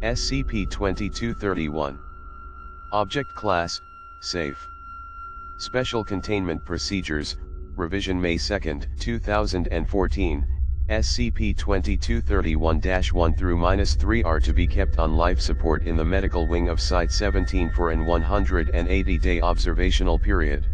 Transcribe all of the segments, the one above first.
SCP-2231. Object Class, Safe. Special Containment Procedures, Revision May 2, 2014, SCP-2231-1 through -3 are to be kept on life support in the medical wing of Site-17 for an 180-day observational period.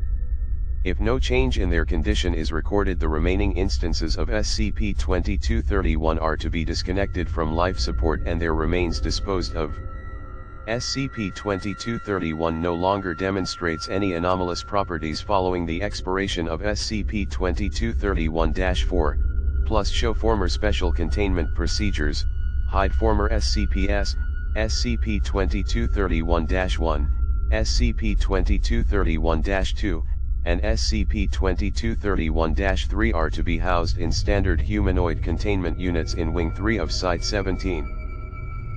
If no change in their condition is recorded, the remaining instances of SCP-2231 are to be disconnected from life support and their remains disposed of. SCP-2231 no longer demonstrates any anomalous properties following the expiration of SCP-2231-4, plus show former special containment procedures, hide former SCPs, SCP-2231-1, SCP-2231-2, and SCP-2231-3 are to be housed in standard humanoid containment units in Wing 3 of Site-17.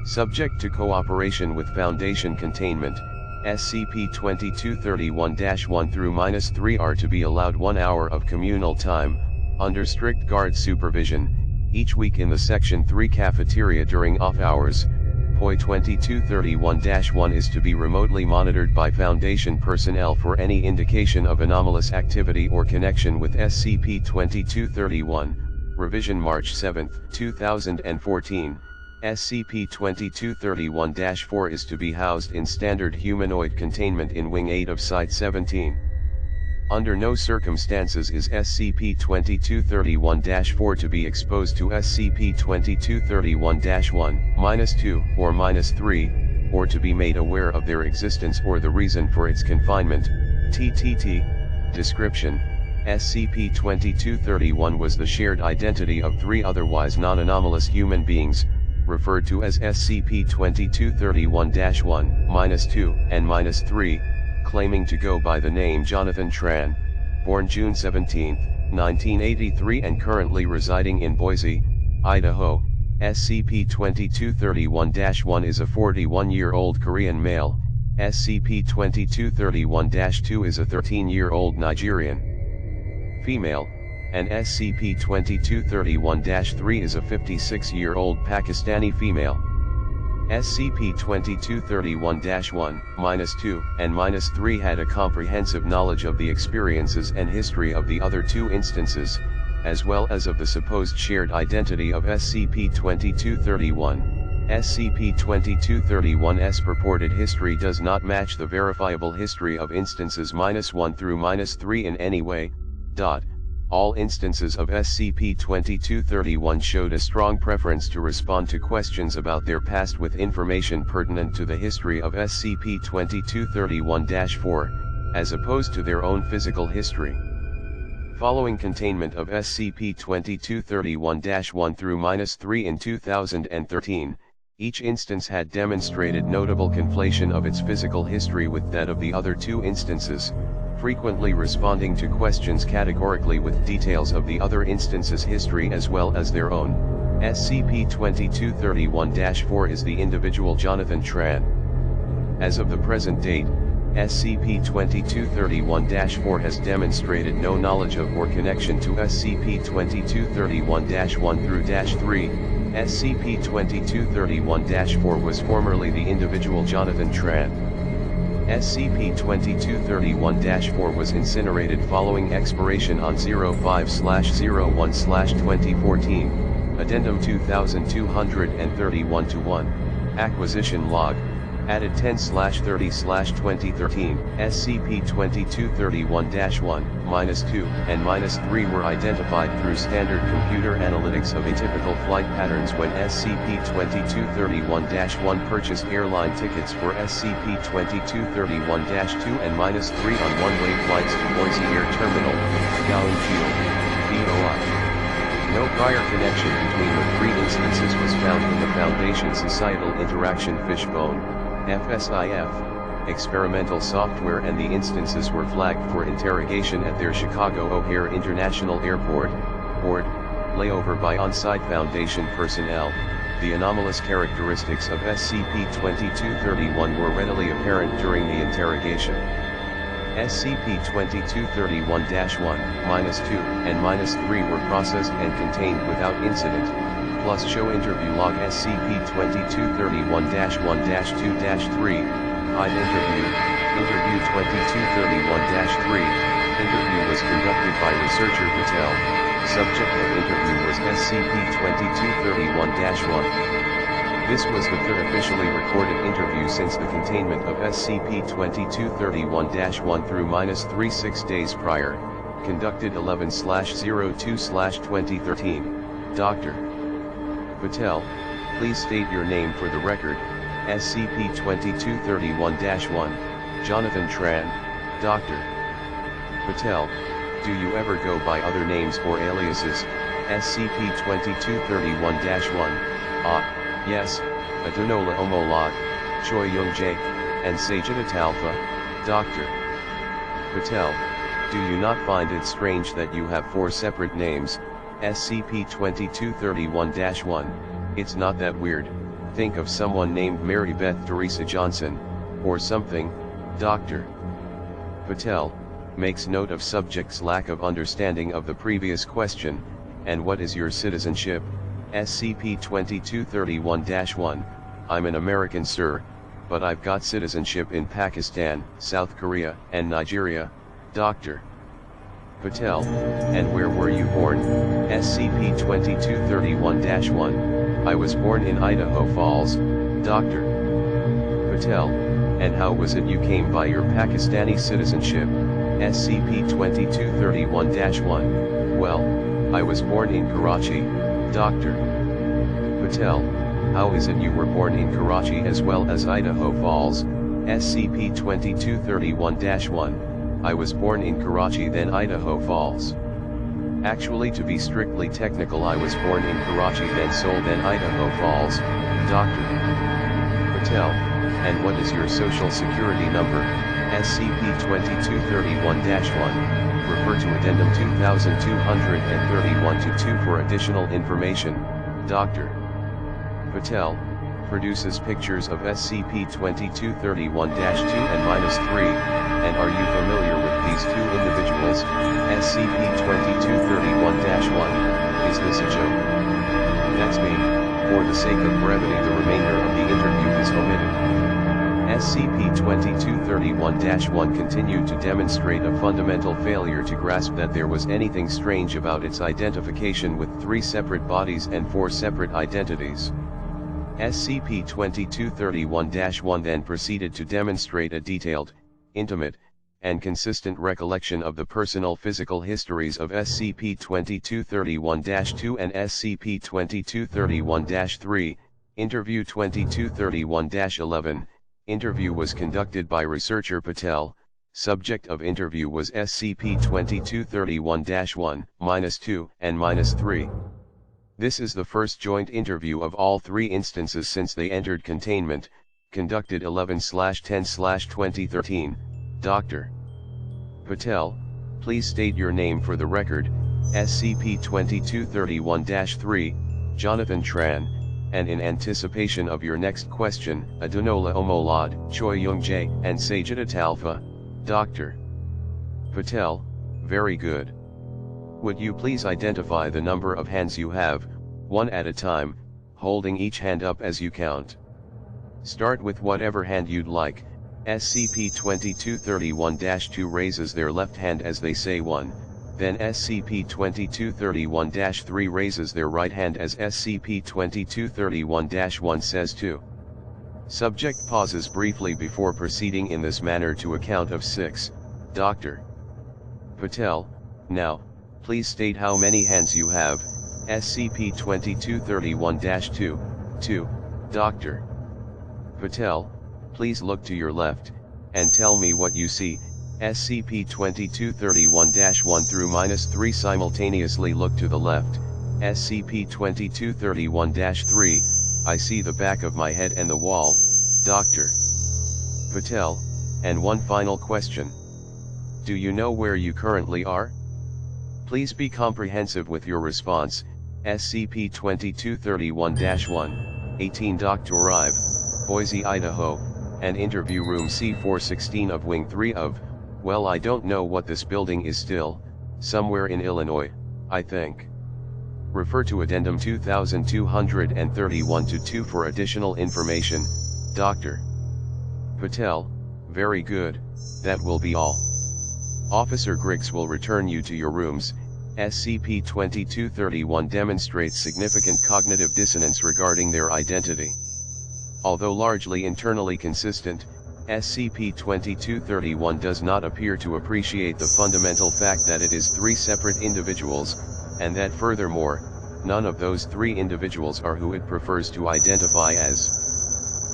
Subject to cooperation with Foundation Containment, SCP-2231-1 through -3 are to be allowed 1 hour of communal time, under strict guard supervision, each week in the Section 3 cafeteria during off hours. POI-2231-1 is to be remotely monitored by Foundation personnel for any indication of anomalous activity or connection with SCP-2231. Revision March 7, 2014. SCP-2231-4 is to be housed in standard humanoid containment in Wing 8 of Site-17. Under no circumstances is SCP-2231-4 to be exposed to SCP-2231-1, -2, or -3, or to be made aware of their existence or the reason for its confinement. TTT. Description: SCP-2231 was the shared identity of 3 otherwise non-anomalous human beings, referred to as SCP-2231-1, -2, and -3, claiming to go by the name Jonathan Tran, born June 17, 1983 and currently residing in Boise, Idaho. SCP-2231-1 is a 41-year-old Korean male, SCP-2231-2 is a 13-year-old Nigerian female, and SCP-2231-3 is a 56-year-old Pakistani female. SCP-2231-1, -2, and -3 had a comprehensive knowledge of the experiences and history of the other 2 instances, as well as of the supposed shared identity of SCP-2231. SCP-2231's purported history does not match the verifiable history of instances -1 through -3 in any way. All instances of SCP-2231 showed a strong preference to respond to questions about their past with information pertinent to the history of SCP-2231-4, as opposed to their own physical history. Following containment of SCP-2231-1 through -3 in 2013, each instance had demonstrated notable conflation of its physical history with that of the other 2 instances, frequently responding to questions categorically with details of the other instance's history as well as their own. SCP-2231-4 is the individual Jonathan Tran. As of the present date, SCP-2231-4 has demonstrated no knowledge of or connection to SCP-2231-1 through -3. SCP-2231-4 was formerly the individual Jonathan Tran. SCP-2231-4 was incinerated following expiration on 05/01/2014, Addendum 2231-1, Acquisition Log, added 10/30/2013, SCP-2231-1, -2, and -3 were identified through standard computer analytics of atypical flight patterns when SCP-2231-1 purchased airline tickets for SCP-2231-2 and -3 on one-way flights to Boise Air Terminal, Gowan Field, BOI. No prior connection between the 3 instances was found in the Foundation Societal Interaction Fishbone, FSIF, experimental software, and the instances were flagged for interrogation at their Chicago O'Hare International Airport, ORD, layover by on-site Foundation personnel. The anomalous characteristics of SCP-2231 were readily apparent during the interrogation. SCP-2231-1, -2, and -3 were processed and contained without incident. plus show interview log SCP-2231-1-2-3, hide interview, interview 2231-3, interview was conducted by researcher Patel, subject of interview was SCP-2231-1. This was the third officially recorded interview since the containment of SCP-2231-1 through -36 days prior, conducted 11/02/2013. Dr. Patel, please state your name for the record. SCP-2231-1, Jonathan Tran. Dr. Patel, do you ever go by other names or aliases? SCP-2231-1, yes, Adenola Omolad, Choi Young Jae, and Sajidat Alpha. Dr. Patel, do you not find it strange that you have 4 separate names? SCP-2231-1, it's not that weird. Think of someone named Mary Beth Teresa Johnson, or something. Dr. Patel, makes note of subject's lack of understanding of the previous question, and what is your citizenship? SCP-2231-1, I'm an American sir, but I've got citizenship in Pakistan, South Korea, and Nigeria. Dr. Patel, and where were you born? SCP-2231-1, I was born in Idaho Falls. Dr. Patel, and how was it you came by your Pakistani citizenship? SCP-2231-1, well, I was born in Karachi. Dr. Patel, how is it you were born in Karachi as well as Idaho Falls? SCP-2231-1, I was born in Karachi then Idaho Falls. Actually, to be strictly technical, I was born in Karachi then Seoul then Idaho Falls. Dr. Patel, and what is your social security number? SCP-2231-1, refer to Addendum 2231-2 for additional information. Dr. Patel, produces pictures of SCP-2231-2 and -3, and are you familiar with these 2 individuals? SCP-2231-1, is this a joke? That's me. For the sake of brevity, the remainder of the interview is omitted. SCP-2231-1 continued to demonstrate a fundamental failure to grasp that there was anything strange about its identification with 3 separate bodies and 4 separate identities. SCP-2231-1 then proceeded to demonstrate a detailed, intimate, and consistent recollection of the personal physical histories of SCP-2231-2 and SCP-2231-3, Interview 2231-11, interview was conducted by researcher Patel, subject of interview was SCP-2231-1, -2, and -3. This is the first joint interview of all 3 instances since they entered containment, conducted 11/10/2013. Dr. Patel, please state your name for the record. SCP-2231-3, Jonathan Tran, and in anticipation of your next question, Adenola Omolad, Choi Young Jae, and Sajidat Alpha. Dr. Patel, very good. Would you please identify the number of hands you have, one at a time, holding each hand up as you count. Start with whatever hand you'd like. SCP-2231-2 raises their left hand as they say 1, then SCP-2231-3 raises their right hand as SCP-2231-1 says 2. Subject pauses briefly before proceeding in this manner to a count of 6. Dr. Patel, now, please state how many hands you have. SCP-2231-2, 2. Dr. Patel, please look to your left, and tell me what you see. SCP-2231-1 through -3 simultaneously look to the left. SCP-2231-3, I see the back of my head and the wall. Dr. Patel, and one final question. Do you know where you currently are? Please be comprehensive with your response. SCP-2231-1, 18 Dr. Ive, Boise, Idaho, and Interview Room C416 of Wing 3 of, well, I don't know what this building is still, somewhere in Illinois, I think. Refer to Addendum 2231-2 for additional information. Dr. Patel, very good, that will be all. Officer Griggs will return you to your rooms. SCP-2231 demonstrates significant cognitive dissonance regarding their identity. Although largely internally consistent, SCP-2231 does not appear to appreciate the fundamental fact that it is three separate individuals, and that furthermore, none of those three individuals are who it prefers to identify as.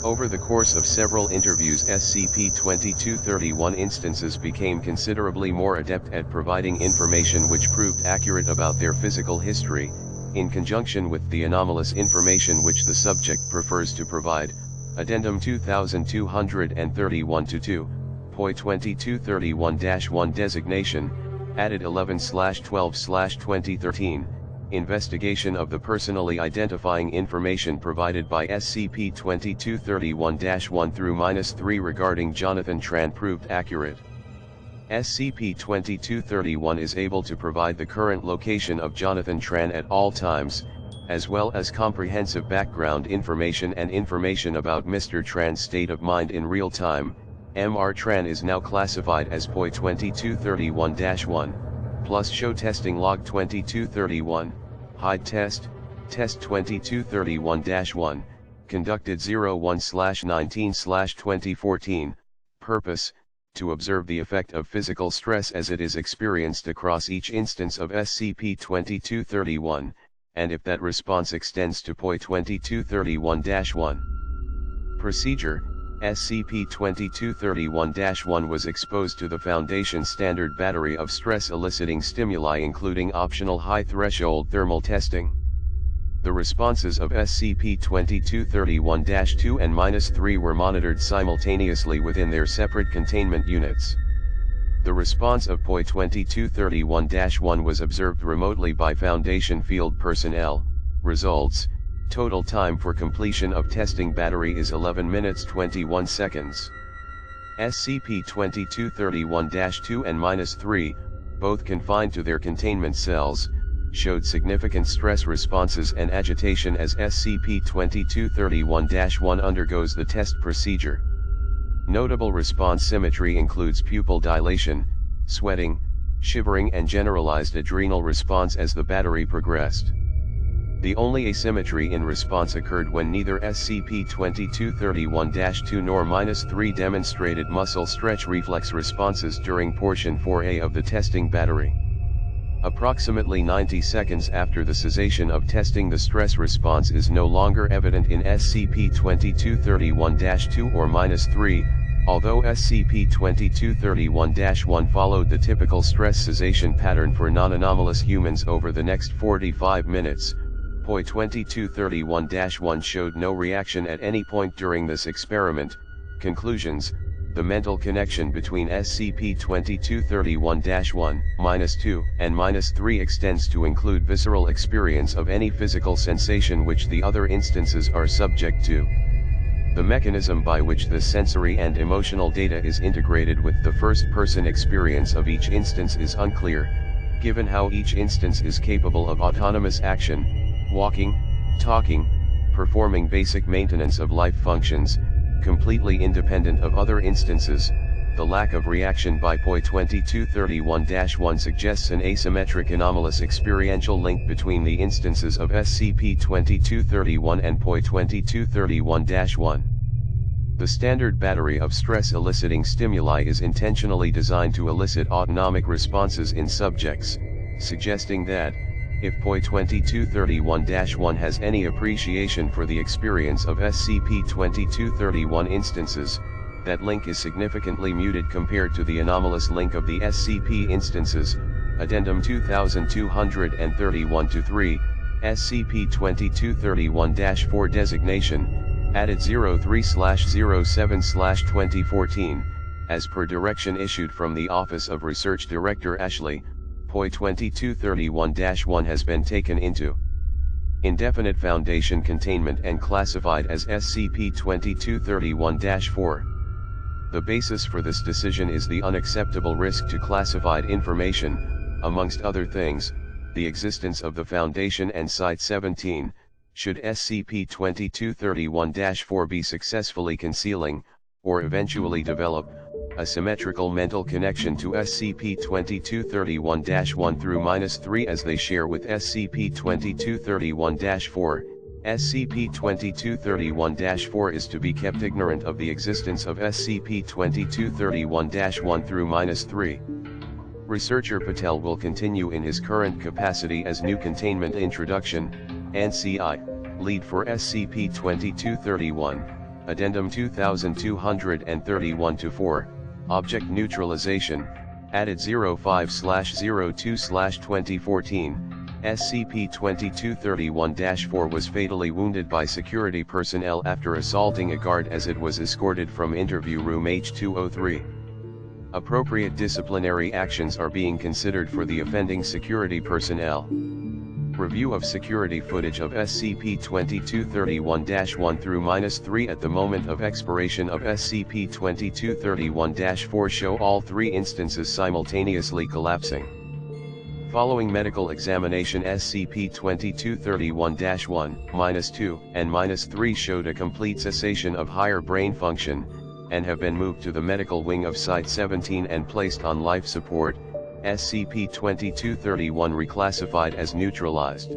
Over the course of several interviews, SCP-2231 instances became considerably more adept at providing information which proved accurate about their physical history, in conjunction with the anomalous information which the subject prefers to provide. Addendum 2231-2, POI-2231-1 designation, added 11/12/2013, investigation of the personally identifying information provided by SCP-2231-1 through -3 regarding Jonathan Tran proved accurate. SCP-2231 is able to provide the current location of Jonathan Tran at all times, as well as comprehensive background information and information about Mr. Tran's state of mind in real time. Mr. Tran is now classified as POI-2231-1, plus show testing log 2231, hide test 2231-1, conducted 01/19/2014, purpose, to observe the effect of physical stress as it is experienced across each instance of SCP-2231, and if that response extends to POI-2231-1. Procedure: SCP-2231-1 was exposed to the Foundation standard battery of stress-eliciting stimuli including optional high-threshold thermal testing. The responses of SCP-2231-2 and -3 were monitored simultaneously within their separate containment units. The response of POI-2231-1 was observed remotely by Foundation field personnel. Results: total time for completion of testing battery is 11 minutes 21 seconds. SCP-2231-2 and -3, both confined to their containment cells, showed significant stress responses and agitation as SCP-2231-1 undergoes the test procedure. Notable response symmetry includes pupil dilation, sweating, shivering and generalized adrenal response as the battery progressed. The only asymmetry in response occurred when neither SCP-2231-2 nor -3 demonstrated muscle stretch reflex responses during portion 4A of the testing battery. Approximately 90 seconds after the cessation of testing, the stress response is no longer evident in SCP-2231-2 or -3, although SCP-2231-1 followed the typical stress cessation pattern for non-anomalous humans over the next 45 minutes. POI-2231-1 showed no reaction at any point during this experiment. Conclusions: the mental connection between SCP-2231-1, -2, and -3 extends to include visceral experience of any physical sensation which the other instances are subject to. The mechanism by which the sensory and emotional data is integrated with the first-person experience of each instance is unclear, given how each instance is capable of autonomous action, walking, talking, performing basic maintenance of life functions, completely independent of other instances. The lack of reaction by POI-2231-1 suggests an asymmetric anomalous experiential link between the instances of SCP-2231 and POI-2231-1. The standard battery of stress-eliciting stimuli is intentionally designed to elicit autonomic responses in subjects, suggesting that, if POI-2231-1 has any appreciation for the experience of SCP-2231 instances, that link is significantly muted compared to the anomalous link of the SCP instances. Addendum 2231-3, SCP-2231-4 designation, added 03/07/2014, as per direction issued from the Office of Research Director Ashley. POI-2231-1 has been taken into indefinite Foundation containment and classified as SCP-2231-4. The basis for this decision is the unacceptable risk to classified information, amongst other things, the existence of the Foundation and Site-17, should SCP-2231-4 be successfully concealing, or eventually develop, a symmetrical mental connection to SCP-2231-1 through -3 as they share with SCP-2231-4. SCP-2231-4 is to be kept ignorant of the existence of SCP-2231-1 through -3. Researcher Patel will continue in his current capacity as New Containment Introduction, NCI, Lead for SCP-2231, Addendum 2231-4, Object Neutralization, added 05/02/2014. SCP-2231-4 was fatally wounded by security personnel after assaulting a guard as it was escorted from interview room H203. Appropriate disciplinary actions are being considered for the offending security personnel. Review of security footage of SCP-2231-1 through -3 at the moment of expiration of SCP-2231-4 show all three instances simultaneously collapsing. Following medical examination SCP-2231-1, -2, and -3 showed a complete cessation of higher brain function, and have been moved to the medical wing of Site-17 and placed on life support. SCP-2231 reclassified as neutralized.